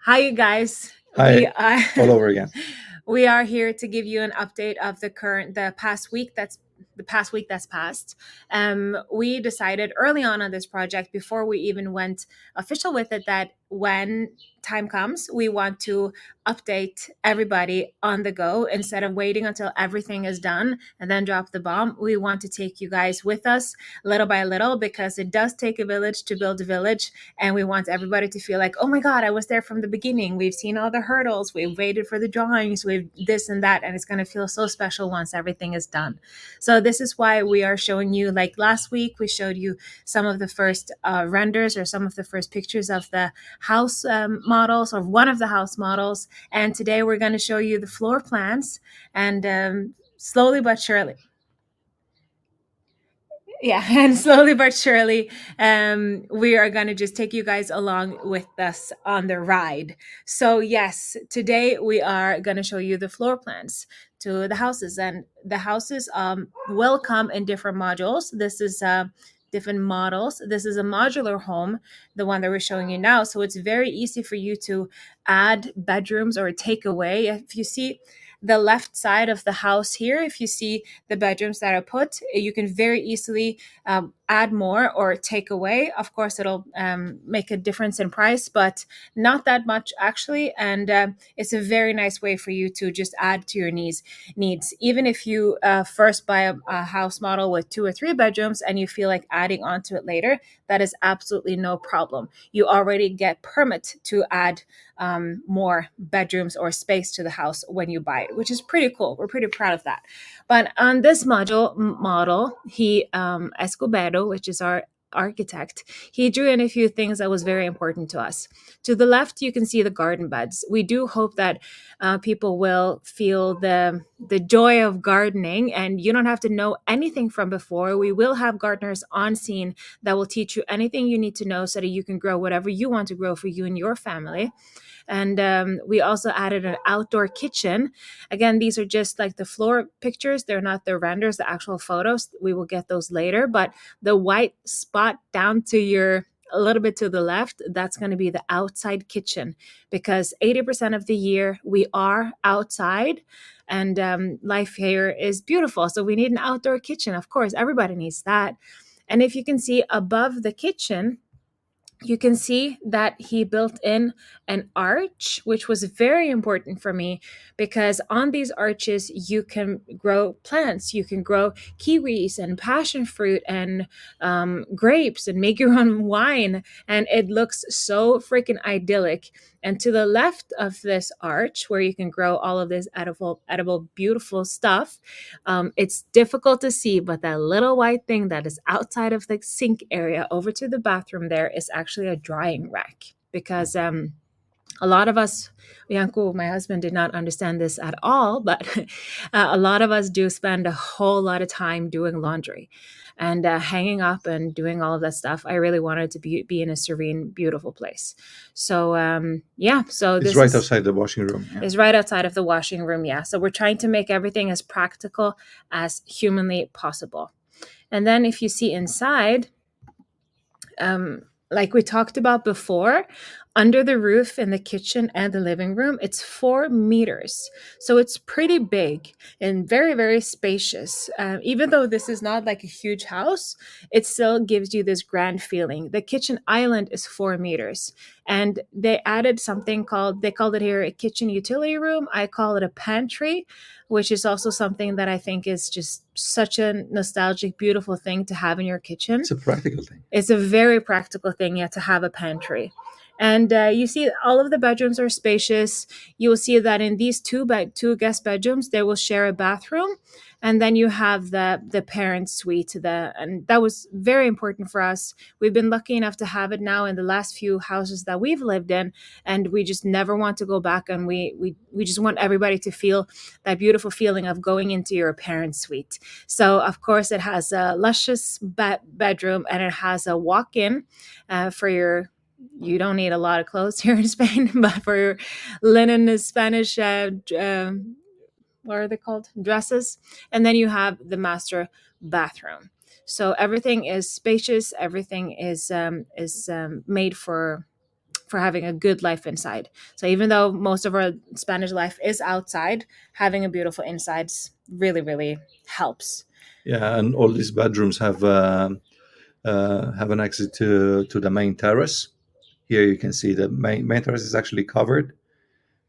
Hi, you guys. We Hi, are all over again. we are here to give you an update of the past week that's passed. We decided early on this project before we even went official with it that when time comes, we want to update everybody on the go instead of waiting until everything is done and then drop the bomb. We want to take you guys with us little by little because it does take a village to build a village, and we want everybody to feel like, oh my God, I was there from the beginning. We've seen all the hurdles, we've waited for the drawings, we've this and that, and it's going to feel so special once everything is done. So this is why we are showing you, like last week we showed you some of the first renders or some of the first pictures of the house models, or one of the house models, and today we're going to show you the floor plans. And slowly but surely, yeah, and slowly but surely, we are going to just take you guys along with us on the ride. So yes, today we are going to show you the floor plans to the houses, and the houses will come in different modules. This is different models. This is a modular home, the one that we're showing you now, so it's very easy for you to add bedrooms or take away. If you see the left side of the house here, if you see the bedrooms that are put, you can very easily add more or take away. Of course, it'll make a difference in price, but not that much actually. And it's a very nice way for you to just add to your needs. Even if you first buy a house model with 2 or 3 bedrooms and you feel like adding onto it later, that is absolutely no problem. You already get permit to add more bedrooms or space to the house when you buy it, which is pretty cool. We're pretty proud of that. But on this model, he Escobedo, which is our architect, he drew in a few things that was very important to us. To the left, you can see the garden beds. We do hope that people will feel the joy of gardening, and you don't have to know anything from before. We will have gardeners on scene that will teach you anything you need to know so that you can grow whatever you want to grow for you and your family. And we also added an outdoor kitchen. Again, these are just like the floor pictures, they're not the renders, the actual photos. We will get those later, but the white spot down to your a little bit to the left, that's going to be the outside kitchen, because 80% of the year we are outside, and life here is beautiful, so we need an outdoor kitchen. Of course, everybody needs that. And if you can see above the kitchen, you can see that he built in an arch, which was very important for me, because on these arches you can grow plants. You can grow kiwis and passion fruit and grapes and make your own wine, and it looks so freaking idyllic. And to the left of this arch, where you can grow all of this edible beautiful stuff, it's difficult to see, but that little white thing that is outside of the sink area over to the bathroom there is actually a drying rack. Because a lot of us, Yanko, my husband, did not understand this at all, but a lot of us do spend a whole lot of time doing laundry and hanging up and doing all of that stuff. I really wanted to be in a serene, beautiful place. So yeah, so It's this right outside the washing room. Yeah. is right outside of the washing room. Yeah, so we're trying to make everything as practical as humanly possible. And then if you see inside, like we talked about before, under the roof in the kitchen and the living room, it's 4 meters. So it's pretty big and very, very spacious. Even though this is not like a huge house, it still gives you this grand feeling. The kitchen island is 4 meters. And they added something they called it here a kitchen utility room. I call it a pantry, which is also something that I think is just such a nostalgic, beautiful thing to have in your kitchen. It's a practical thing. It's a very practical thing, yeah, to have a pantry. And you see, all of the bedrooms are spacious. You will see that in these two guest bedrooms, they will share a bathroom, and then you have the parent suite. And that was very important for us. We've been lucky enough to have it now in the last few houses that we've lived in, and we just never want to go back. And we just want everybody to feel that beautiful feeling of going into your parent suite. So of course, it has a luscious bedroom, and it has a walk-in for your. You don't need a lot of clothes here in Spain, but for your linen Spanish, what are they called? Dresses. And then you have the master bathroom. So everything is spacious. Everything is made for having a good life inside. So even though most of our Spanish life is outside, having a beautiful inside really, really helps. Yeah, and all these bedrooms have an exit to the main terrace. Here you can see the main terrace is actually covered.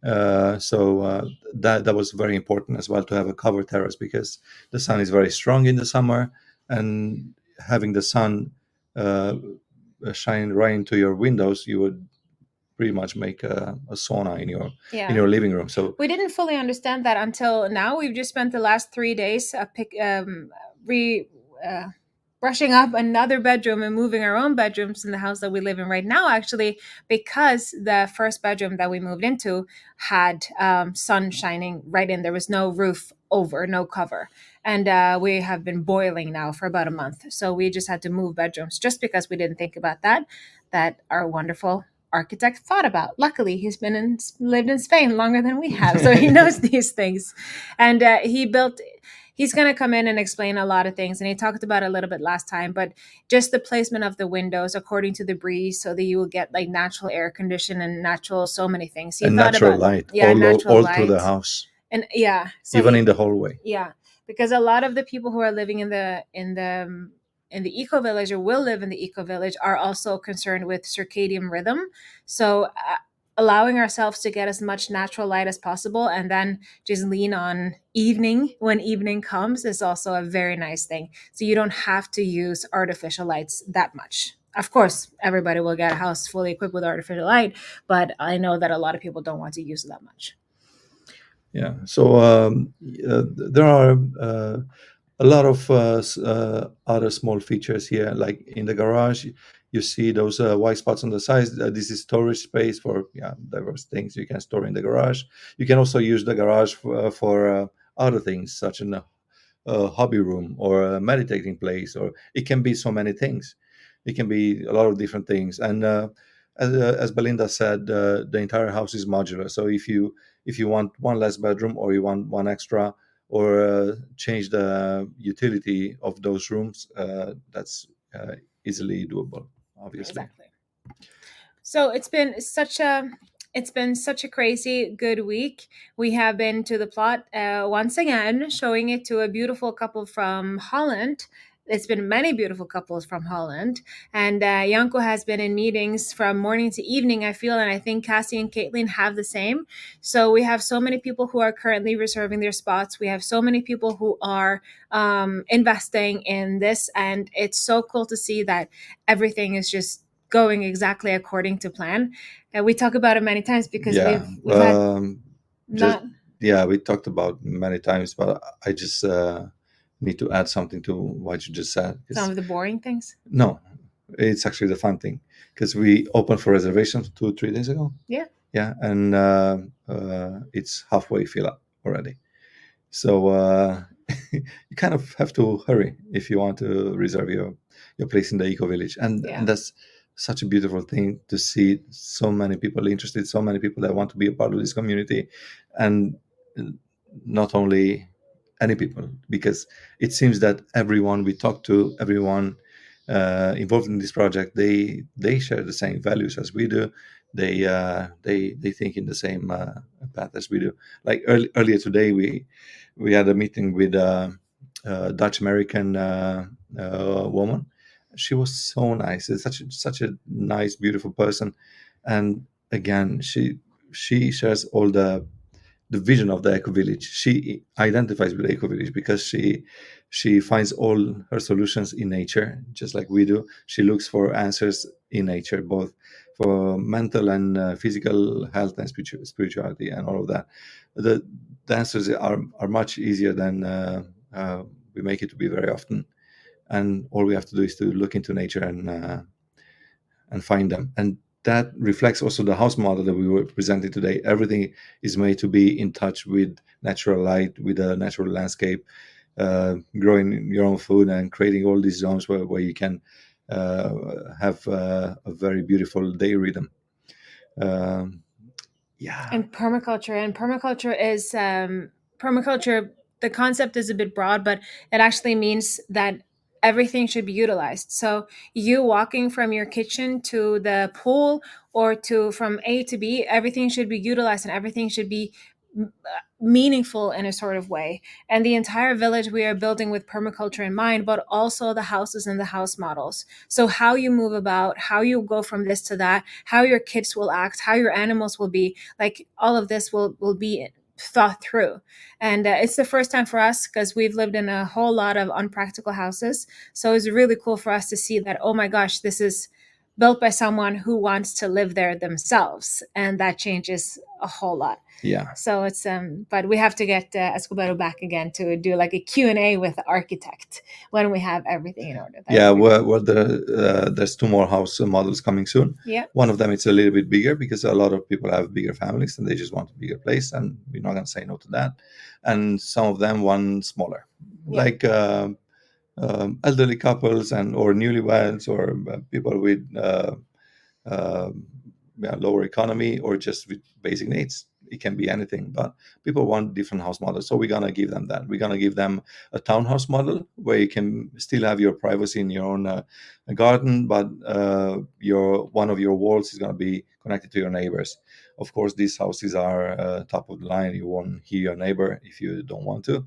So that was very important as well to have a covered terrace because the sun is very strong in the summer, and having the sun uh, shine right into your windows, you would pretty much make a sauna in Yeah. your living room. So We didn't fully understand that until now. We've just spent the last 3 days brushing up another bedroom and moving our own bedrooms in the house that we live in right now, actually, because the first bedroom that we moved into had sun shining right in. There was no roof over, no cover. And we have been boiling now for about a month. So we just had to move bedrooms just because we didn't think about that our wonderful architect thought about. Luckily, lived in Spain longer than we have, so he knows these things. And he's going to come in and explain a lot of things, and he talked about it a little bit last time, but just the placement of the windows according to the breeze so that you will get like natural air condition and natural so many things. He and thought natural about light natural all through the light. house, And yeah, so even in the hallway. yeah, because a lot of the people who are living in the eco village or will live in the eco village are also concerned with circadian rhythm. So allowing ourselves to get as much natural light as possible and then just lean on evening when evening comes is also a very nice thing. So you don't have to use artificial lights that much. Of course, everybody will get a house fully equipped with artificial light, but I know that a lot of people don't want to use it that much. Yeah. So there are a lot of other small features here, like in the garage. You see those white spots on the sides. This is storage space for diverse things you can store in the garage. You can also use the garage for other things, such as a hobby room or a meditating place, or it can be so many things. It can be a lot of different things. And as Belinda said, the entire house is modular. So if you want one less bedroom, or you want one extra, or change the utility of those rooms, that's easily doable, obviously. Exactly. So it's been such a crazy good week. We have been to the plot once again, showing it to a beautiful couple from Holland. It's been many beautiful couples from Holland, and Janko has been in meetings from morning to evening. I feel, and I think Cassie and Caitlin have the same. So we have so many people who are currently reserving their spots. We have so many people who are investing in this, and it's so cool to see that everything is just going exactly according to plan. And we talk about it many times because Yeah. we've had Just not yeah, we talked about many times, but I just need to add something to what you just said. some of the boring things. No, it's actually the fun thing, because we opened for reservations 2 3 days ago. Yeah. Yeah, and it's halfway fill up already. So you kind of have to hurry if you want to reserve your place in the eco village, Yeah. and that's such a beautiful thing to see. So many people interested, so many people that want to be a part of this community, and not only any people, because it seems that everyone we talk to, everyone involved in this project, they share the same values as we do. They think in the same path as we do. Like earlier today, we had a meeting with a Dutch American woman. She was so nice. It's such a nice, beautiful person, and again, she shares all the vision of the eco village. She identifies with the eco village because she finds all her solutions in nature, just like we do. She looks for answers in nature, both for mental and physical health and spirituality and all of that. The, the answers are much easier than we make it to be very often. And all we have to do is to look into nature and find them. And that reflects also the house model that we were presenting today. Everything is made to be in touch with natural light, with a natural landscape, growing your own food and creating all these zones where you can have a very beautiful day rhythm. Um, yeah. And permaculture is permaculture. The concept is a bit broad, but it actually means that everything should be utilized. So you walking from your kitchen to the pool, or to from A to B, everything should be utilized, and everything should be meaningful in a sort of way. And the entire village we are building with permaculture in mind, but also the houses and the house models. So how you move about, how you go from this to that, how your kids will act, how your animals will be, like all of this will be thought through. And it's the first time for us, because we've lived in a whole lot of unpractical houses. So it's really cool for us to see that, oh my gosh, this is built by someone who wants to live there themselves, and that changes a whole lot. Yeah. So it's but we have to get Escobedo back again to do like a Q&A with the architect when we have everything in order. That Yeah, would be well, there's two more house models coming soon. yeah. One of them it's a little bit bigger because a lot of people have bigger families and they just want a bigger place, and we're not going to say no to that. And some of them one smaller, Yeah. like elderly couples and or newlyweds or people with yeah, lower economy or just with basic needs. It can be anything, but people want different house models. So we're gonna give them that. We're gonna give them a townhouse model where you can still have your privacy in your own garden, but your one of your walls is gonna be connected to your neighbors. Of course, these houses are top of the line. You won't hear your neighbor if you don't want to.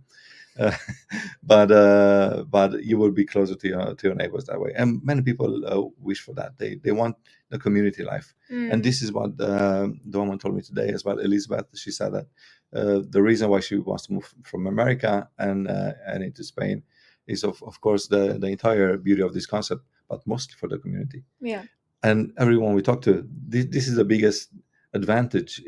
Uh, but you will be closer to your neighbors that way, and many people wish for that. They want the community life, and this is what the woman told me today as well, Elizabeth. She said that the reason why she wants to move from America and into Spain is of course the entire beauty of this concept, but mostly for the community. Yeah. And everyone we talk to, this is the biggest advantage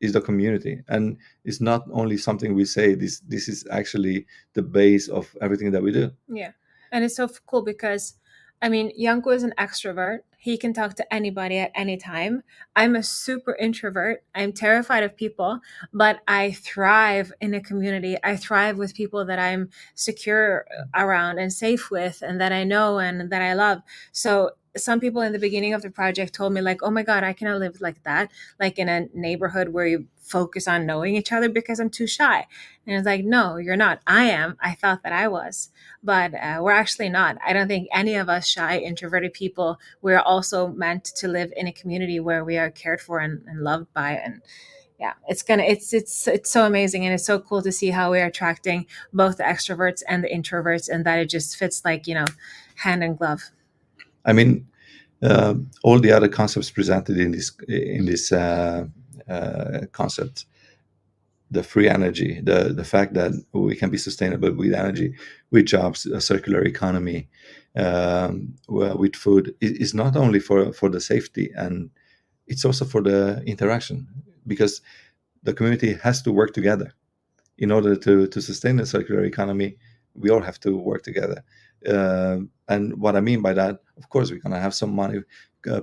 is the community, and it's not only something we say. This is actually the base of everything that we do. Yeah. And it's so cool because, I mean, Yanko is an extrovert. He can talk to anybody at any time. I'm a super introvert. I'm terrified of people, but I thrive in a community. I thrive with people that I'm secure around and safe with, and that I know and that I love. So some people in the beginning of the project told me, like, oh my God, I cannot live like that, like in a neighborhood where you focus on knowing each other, because I'm too shy. And it's like, no, you're not. I am. I thought that I was, but we're actually not. I don't think any of us shy, introverted people, we're also meant to live in a community where we are cared for and loved by. And yeah, it's so amazing, and it's so cool to see how we are attracting both the extroverts and the introverts, and that it just fits like, hand in glove. I mean, all the other concepts presented in this concept, the free energy, the fact that we can be sustainable with energy, with jobs, a circular economy, with food, is not only for the safety, and it's also for the interaction, because the community has to work together in order to sustain the circular economy. We all have to work together. And what I mean by that, of course, we're going to have some money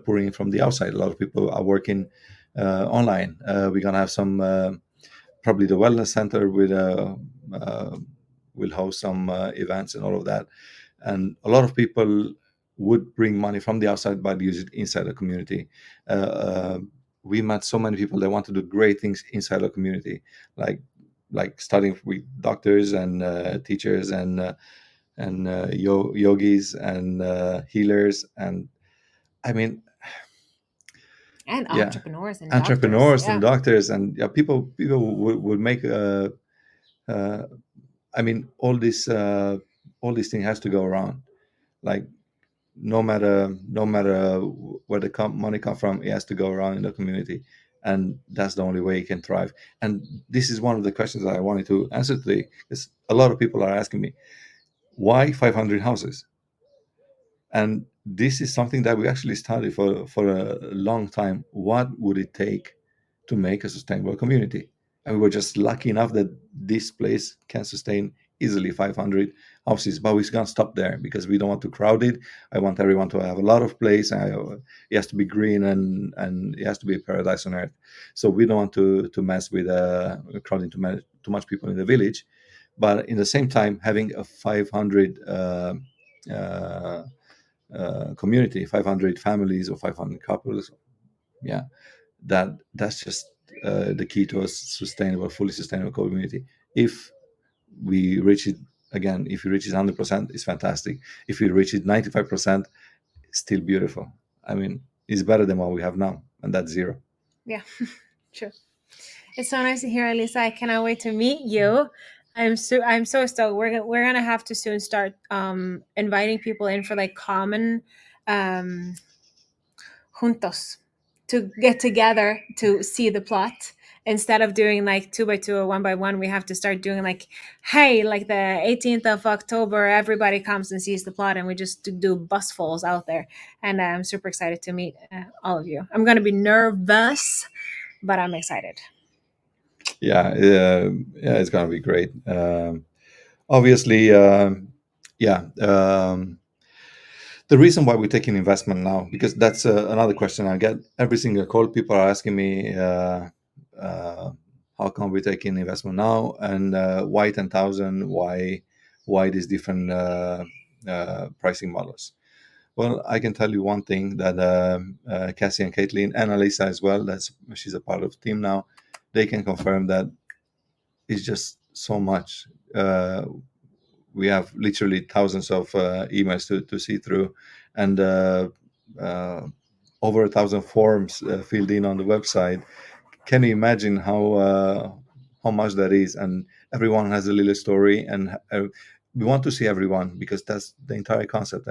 pouring in from the outside. A lot of people are working online. We're going to have some, probably the wellness center uh, will host some events and all of that. And a lot of people would bring money from the outside but use it inside the community. We met so many people that want to do great things inside the community, like starting with doctors and teachers and yogis and healers, and I mean, And yeah, entrepreneurs and doctors. entrepreneurs and Yeah. doctors, and yeah, people would make uh, I mean, all these things has to go around. Like no matter where the money come from, it has to go around in the community, and that's the only way it can thrive. And this is one of the questions that I wanted to answer today, because a lot of people are asking me, why 500 houses? And this is something that we actually studied for a long time. What would it take to make a sustainable community? And we were just lucky enough that this place can sustain easily 500 houses. But we can't stop there because we don't want to crowd it. I want everyone to have a lot of place. It has to be green, and it has to be a paradise on earth. So we don't want to mess with crowding too much people in the village. But in the same time, having a 500 uh, community, 500 families or 500 couples, yeah, that's just the key to a sustainable, fully sustainable community. If we reach it again, if you reach it 100%, it's fantastic. If you reach it 95%, still beautiful. I mean, it's better than what we have now, and that's zero. Yeah, true. It's so nice to hear, Elisa. I cannot wait to meet you. I'm so stoked. We're gonna have to soon start inviting people in for like common um juntos to get together to see the plot. Instead of doing like 2 by 2 or 1 by 1, we have to start doing like, hey, like the 18th of October, everybody comes and sees the plot, and we just do busfuls out there. And I'm super excited to meet all of you. I'm gonna be nervous, but I'm excited. Yeah, yeah, it's gonna be great. Obviously, yeah. The reason why we're taking investment now, because that's another question I get every single call. People are asking me, uh, how come we're taking investment now, and why 10,000? Why these different pricing models? Well, I can tell you one thing that Cassie and Caitlin and Alisa as well. That's she's a part of the team now. They can confirm that it's just so much. We have literally thousands of emails to see through, and uh, over 1,000 forms filled in on the website. Can you imagine how much that is? And everyone has a little story, and we want to see everyone because that's the entire concept.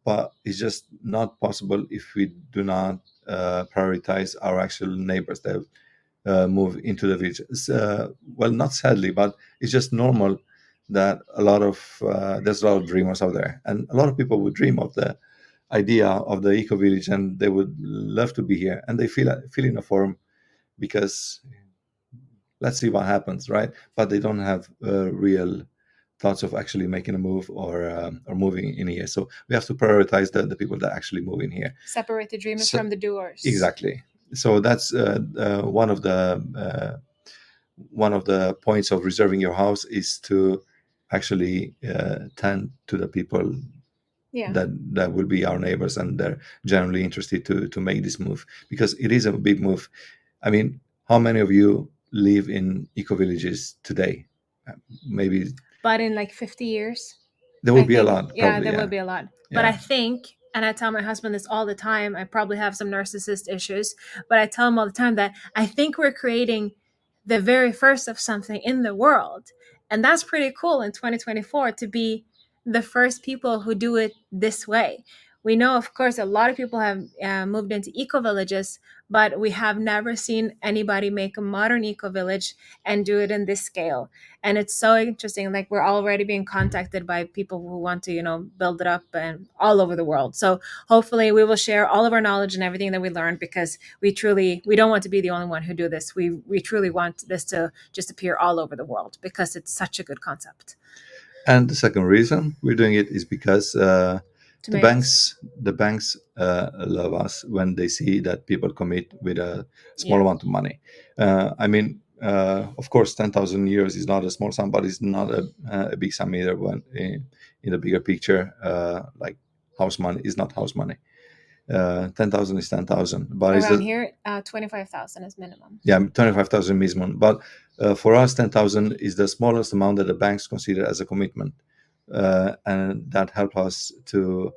But it's just not possible if we do not prioritize our actual neighbors that move into the village. Well, not sadly, but it's just normal that a lot of there's a lot of dreamers out there, and a lot of people would dream of the idea of the eco village, and they would love to be here, and they feel in a form because let's see what happens, right? But they don't have real thoughts of actually making a move or moving in here. So we have to prioritize the people that actually move in here. Separate the dreamers So- from the doers. Exactly. So that's one of the points of reserving your house is to actually tend to the people Yeah. that will be our neighbors, and they're generally interested to make this move because it is a big move. I mean, how many of you live in eco villages today? Maybe But in like 50 years, there will I be a think, lot. yeah, Probably, there yeah. will be a lot. But I Yeah. think, and I tell my husband this all the time, I probably have some narcissist issues, but I tell him all the time that I think we're creating the very first of something in the world. And that's pretty cool in 2024 to be the first people who do it this way. We know, of course, a lot of people have moved into eco villages, but we have never seen anybody make a modern eco village and do it in this scale. And it's so interesting, like we're already being contacted by people who want to, build it up and all over the world. So hopefully we will share all of our knowledge and everything that we learned, because we don't want to be the only one who do this. We truly want this to just appear all over the world because it's such a good concept. And the second reason we're doing it is because Tomatoes. the banks love us when they see that people commit with a small Yeah. amount of money. I mean, of course, 10,000 euros is not a small sum, but it's not a big sum either. When in the bigger picture, like house money is not house money. 10,000 is 10,000, but it's Around here, 25,000 is minimum. yeah, 25,000 minimum. But for us, 10,000 is the smallest amount that the banks consider as a commitment, and that help us to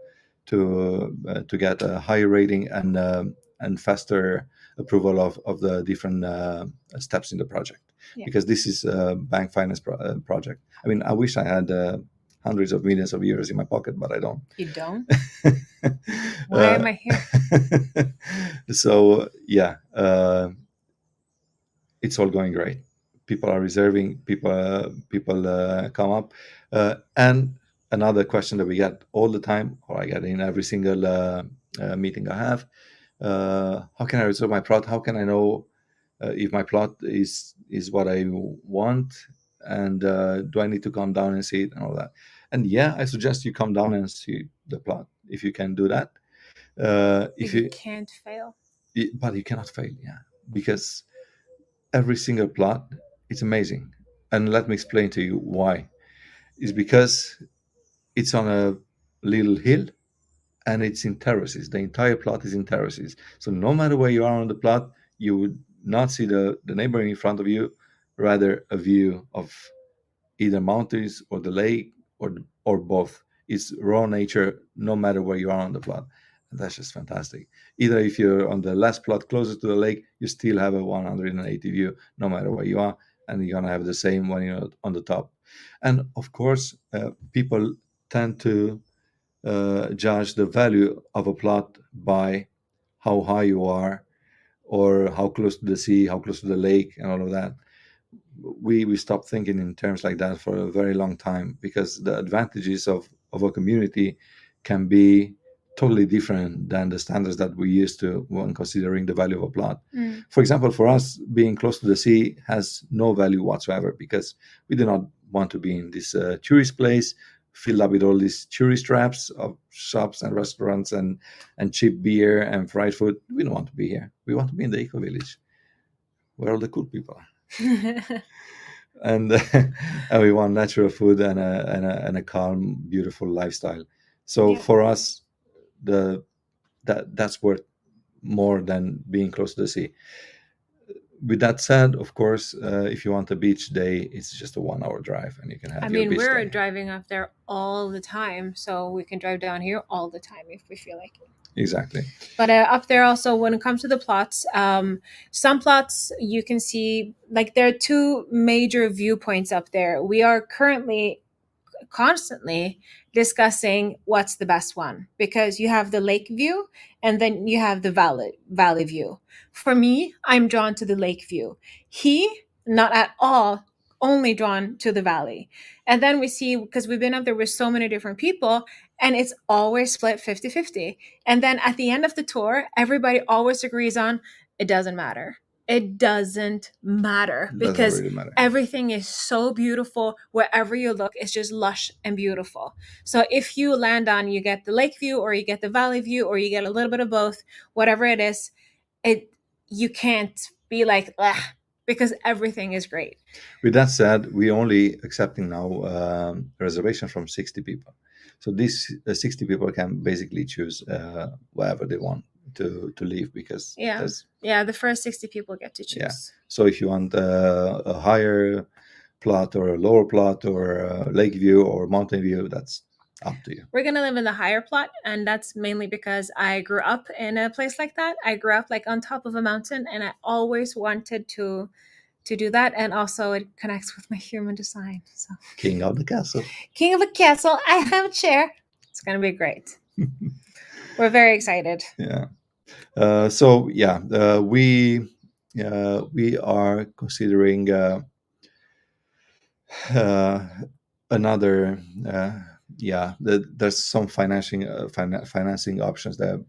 get a higher rating and faster approval of the different steps in the project. Yeah. Because this is a bank finance project. I mean, I wish I had hundreds of millions of euros in my pocket, but I don't. You don't? Why am I here? So yeah, it's all going great. People are reserving. People come up, and another question that we get all the time, or I get in every single meeting I have: how can I reserve my plot? How can I know if my plot is what I want? And do I need to come down and see it and all that? And yeah, I suggest you come down and see the plot if you can do that. If You you, can't fail. but you cannot fail, yeah, because every single plot is amazing. And let me explain to you why. It's because it's on a little hill and it's in terraces. The entire plot is in terraces. So no matter where you are on the plot, you would not see the neighbor in front of you, rather a view of either mountains or the lake or both. It's raw nature, no matter where you are on the plot. And that's just fantastic. Either if you're on the last plot closer to the lake, you still have a 180 view, no matter where you are, and you're gonna have the same when you're on the top. And of course, people tend to judge the value of a plot by how high you are, or how close to the sea, how close to the lake, and all of that. We stopped thinking in terms like that for a very long time, because the advantages of a community can be totally different than the standards that we used to when considering the value of a plot. For example, for us, being close to the sea has no value whatsoever, because we do not want to be in this tourist place filled up with all these tourist traps of shops and restaurants and cheap beer and fried food. We don't want to be here. We want to be in the eco village where all the cool people are. And and we want natural food and a calm, beautiful lifestyle. So Yeah. for us, that's worth more than being close to the sea. With that said, of course, if you want a beach day, it's just a 1 hour drive, and you can have I your mean, beach we're day. driving up there all the time, so we can drive down here all the time if we feel like it. Exactly. But up there also, when it comes to the plots, some plots you can see, like, there are two major viewpoints up there. We are currently constantly discussing what's the best one, because you have the lake view and then you have the valley view. For me, I'm drawn to the lake view. He, not at all, only drawn to the valley. And then we see, because we've been up there with so many different people, and it's always split 50-50. And then at the end of the tour, everybody always agrees on, it doesn't matter. It doesn't matter, Doesn't because really matter. everything is so beautiful. Wherever you look, it's just lush and beautiful. So if you land on, you get the lake view, or you get the valley view, or you get a little bit of both, whatever it is, it you can't be like, ugh, because everything is great. With that said, we only accepting now reservation from 60 people. So these 60 people can basically choose wherever they want to live, because Yeah. there's Yeah, the first 60 people get to Yeah. choose. So if you want a higher plot or a lower plot or a lake view or mountain view, that's up to you. We're gonna live in the higher plot, and that's mainly because I grew up in a place like that. I grew up like on top of a mountain, and I always wanted to do that. And also it connects with my human design. So King of the castle. king of a castle, I have a chair. It's gonna be great. We're very excited. Yeah. So yeah, we are considering another there's some financing options that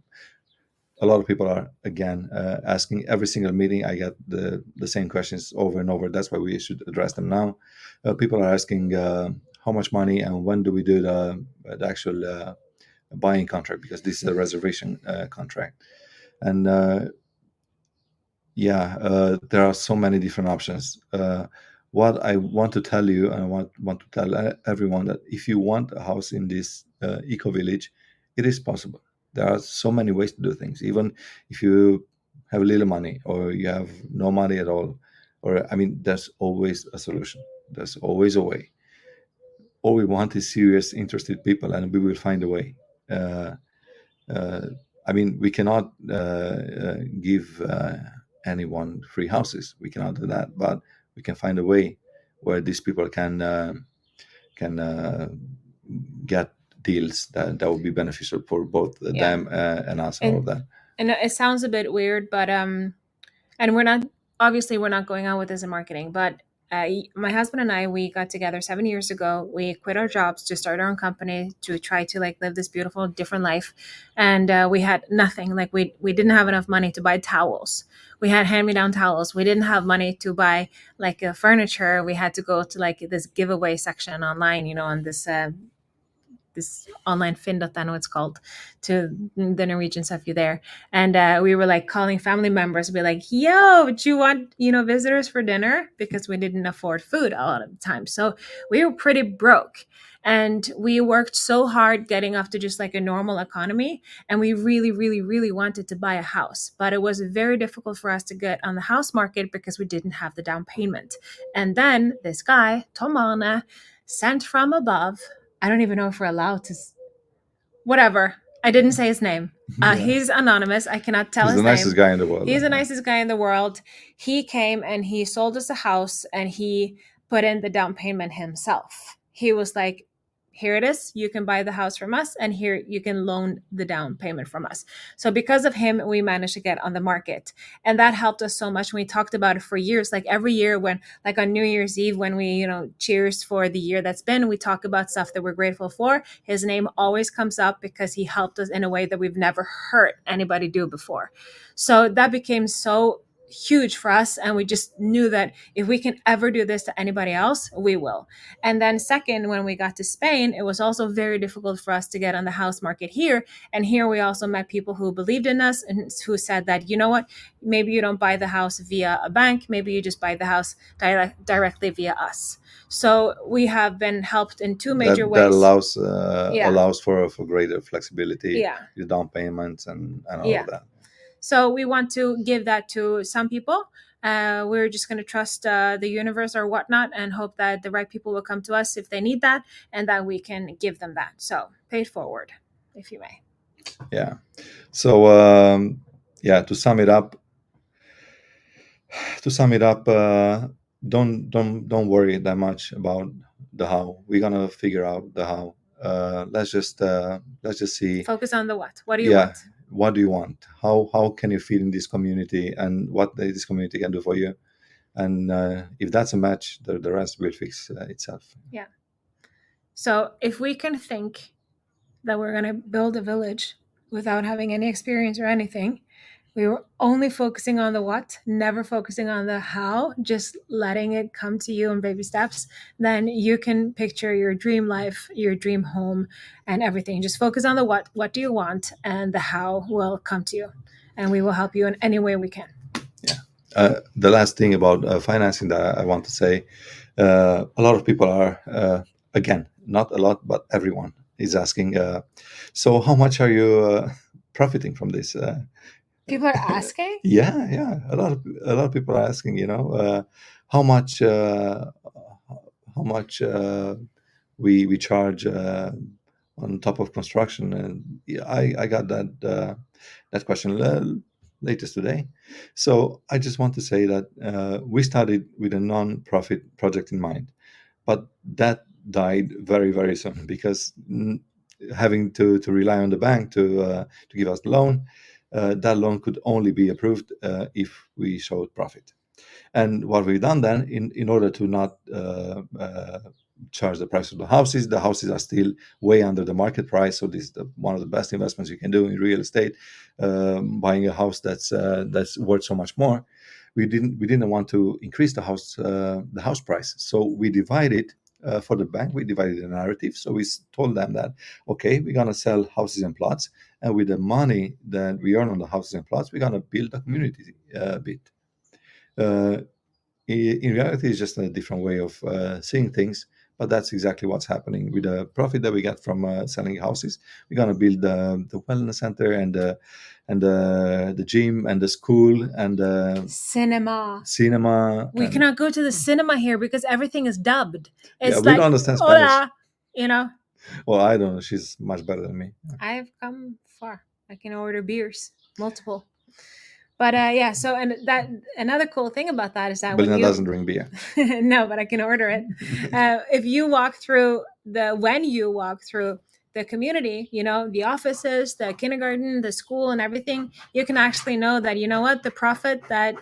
a lot of people are again asking. Every single meeting I get the same questions over and over. That's why we should address them now. People are asking how much money and when do we do the actual buying contract, because this is a reservation contract. And there are so many different options. What I want to tell you, and I want to tell everyone, that if you want a house in this eco village, it is possible. There are so many ways to do things. Even if you have little money or you have no money at all, or I mean, there's always a solution. There's always a way. All we want is serious, interested people, and we will find a way. Uh, uh, I mean, we cannot give anyone free houses. We cannot do that, but we can find a way where these people can get deals that will be beneficial for both them and us and all of that. And it sounds a bit weird, but and we're not, obviously we're not going out with this in marketing, but my husband and I, we got together 7 years ago. We quit our jobs to start our own company to try to like live this beautiful different life, and we had nothing. Like we didn't have enough money to buy towels. We had hand-me-down towels. We didn't have money to buy like furniture. We had to go to like this giveaway section online, on this online Finn, I know it's called, to the Norwegian stuff you there. And we were like calling family members, be like, yo, do you want, visitors for dinner? Because we didn't afford food a lot of the time. So we were pretty broke. And we worked so hard getting up to just like a normal economy. And we really, really, really wanted to buy a house. But it was very difficult for us to get on the house market because we didn't have the down payment. And then this guy, Tom Arne, sent from above I don't even know if we're allowed to. Whatever. I didn't say his name. Yeah. He's anonymous. I cannot tell He's his the nicest name. guy in the world. He's the nicest guy in the world. He came and he sold us a house and he put in the down payment himself. He was like, here it is. You can buy the house from us, and here you can loan the down payment from us. So, because of him, we managed to get on the market. And that helped us so much. We talked about it for years. Like every year, when, like on New Year's Eve, when we, cheers for the year that's been, we talk about stuff that we're grateful for. His name always comes up because he helped us in a way that we've never heard anybody do before. So, that became so huge for us, and we just knew that if we can ever do this to anybody else, we will. And then second, when we got to Spain, it was also very difficult for us to get on the house market here. And here we also met people who believed in us and who said that, you know what, maybe you don't buy the house via a bank, maybe you just buy the house directly via us. So we have been helped in two major That ways. allows for greater flexibility, Yeah. the down payments and all Yeah. of that. So we want to give that to some people. We're just going to trust the universe or whatnot and hope that the right people will come to us if they need that, and that we can give them that. So pay it forward, if you may. Yeah. So to sum it up, don't worry that much about the how. We're gonna figure out the how. Let's just see. Focus on the what. What do you Yeah. want? What do you want? How can you feel in this community, and what this community can do for you? And if that's a match, the rest will fix itself. Yeah. So if we can think that we're going to build a village without having any experience or anything, we were only focusing on the what, never focusing on the how, just letting it come to you in baby steps, then you can picture your dream life, your dream home, and everything. Just focus on the what do you want, and the how will come to you. And we will help you in any way we can. Yeah. The last thing about financing that I want to say, a lot of people are, again, not a lot, but everyone is asking, so how much are you profiting from this? People are asking? Yeah. A lot of people are asking, how much we charge on top of construction, and yeah, I got that question latest today. So I just want to say that we started with a non-profit project in mind, but that died very, very soon because having to rely on the bank to give us the loan, that loan could only be approved if we showed profit. And what we've done then, in order to not charge the price of the houses are still way under the market price. So this is one of the best investments you can do in real estate, buying a house that's worth so much more. We didn't want to increase the house price, so we divided. For the bank, we divided the narrative. So we told them that, okay, we're gonna sell houses and plots, and with the money that we earn on the houses and plots, we're gonna build a community bit. Uh, in reality, it's just a different way of seeing things, but that's exactly what's happening. With the profit that we get from selling houses, we're gonna build the wellness center and the gym and the school and cinema. We cannot go to the cinema here because everything is dubbed. It's we don't understand Spanish. Hola, Well, I don't know. She's much better than me. I've come far. I can order beers, multiple. But so and that another cool thing about that is that Belina doesn't drink beer. No, but I can order it. If you walk through when you walk through the community, the offices, the kindergarten, the school, and everything, you can actually know that the profit that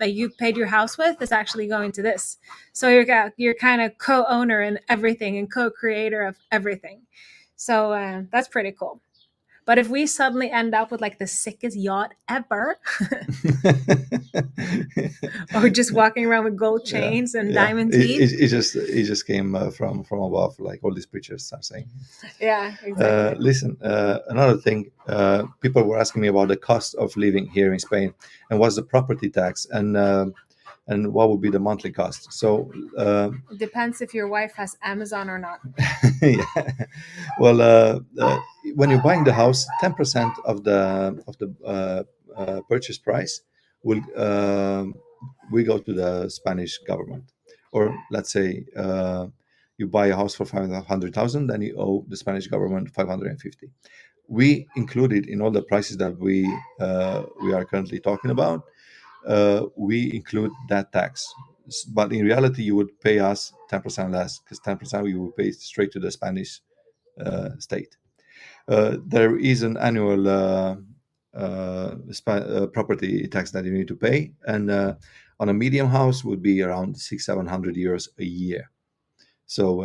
you paid your house with is actually going to this. So you're kind of co-owner in everything and co-creator of everything. So that's pretty cool. But if we suddenly end up with like the sickest yacht ever, or just walking around with gold chains and diamond teeth, it just came from above, like all these preachers are saying. Yeah, exactly. Listen, another thing, people were asking me about the cost of living here in Spain, and what's the property tax, and what would be the monthly cost. So it depends if your wife has Amazon or not. Yeah. Well, when you're buying the house, 10% of the purchase price will we go to the Spanish government, or let's say you buy a house for 500,000, then you owe the Spanish government 550. We included in all the prices that we are currently talking about. We include that tax, but in reality, you would pay us 10% less, because 10% we would pay straight to the Spanish state. There is an annual property tax that you need to pay, and on a medium house would be around 600-700 euros a year. So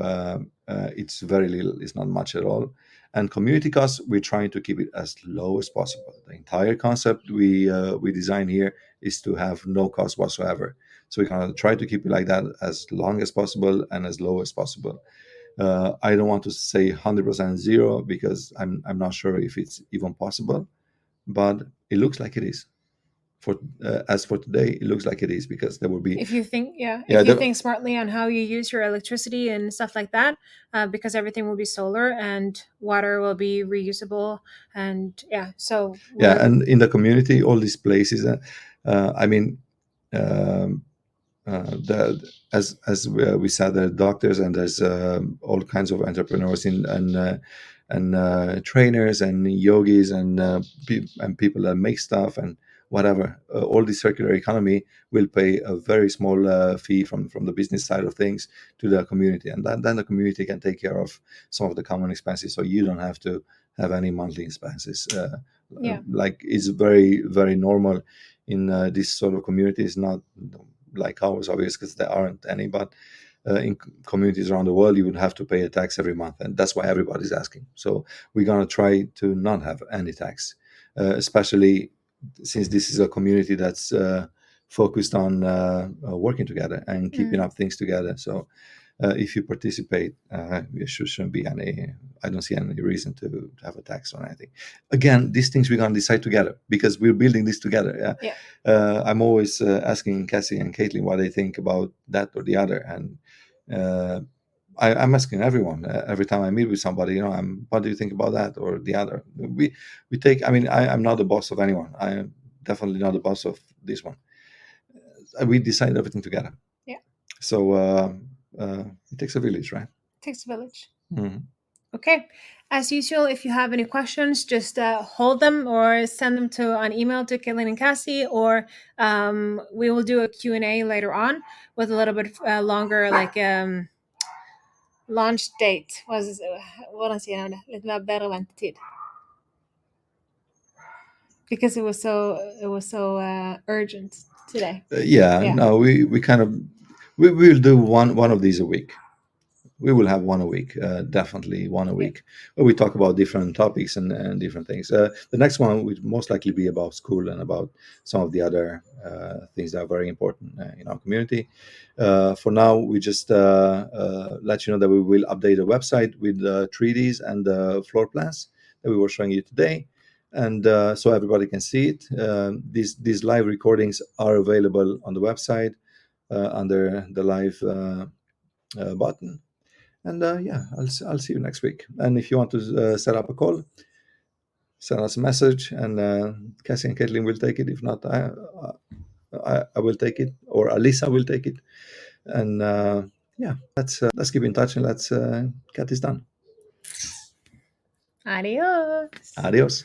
it's very little, it's not much at all. And community costs, we're trying to keep it as low as possible. The entire concept we design here is to have no cost whatsoever. So we're going to try to keep it like that as long as possible and as low as possible. I don't want to say 100% zero, because I'm not sure if it's even possible, but it looks like it is. For as for today, it looks like it is, because there will be, If you think, Yeah, if you the- think smartly on how you use your electricity and stuff like that, because everything will be solar and water will be reusable, and so yeah, and in the community, all these places, I mean, as we said, there are doctors, and there's all kinds of entrepreneurs and trainers and yogis and people that make stuff and whatever. All the circular economy will pay a very small fee from the business side of things to the community, and then the community can take care of some of the common expenses, so you don't have to have any monthly expenses. Like, it's very, very normal in this sort of communities, not like ours, obviously, because there aren't any, but in communities around the world, you would have to pay a tax every month, and that's why everybody's asking. So we're going to try to not have any tax, especially since this is a community that's focused on working together and keeping up things together. So if you participate, there shouldn't be any, I don't see any reason to have a tax on anything. Again, these things we're going to decide together, because we're building this together. I'm always asking Cassie and Caitlin what they think about that or the other, and I'm asking everyone every time I meet with somebody. What do you think about that or the other? We take. I mean, I'm not the boss of anyone. I am definitely not the boss of this one. We decide everything together. Yeah. So it takes a village, right? It takes a village. Mhm. Okay. As usual, if you have any questions, just hold them or send them on email to Caitlin and Cassie, or we will do a Q&A later on with a little bit longer, like launch date. Hvordan sier jeg det? Litt mer bedre ventetid. Because it was so urgent today. Yeah. No, we kind of we will do one of these a week. We will have one a week, definitely one a week, where we talk about different topics and different things. The next one would most likely be about school and about some of the other things that are very important in our community. For now, we just let you know that we will update the website with the 3Ds and the floor plans that we were showing you today, and so everybody can see it. These live recordings are available on the website under the live button. And I'll see you next week. And if you want to set up a call, send us a message, and Cassie and Caitlin will take it. If not, I will take it, or Alisa will take it. And let's keep in touch, and let's get this done. Adios. Adios.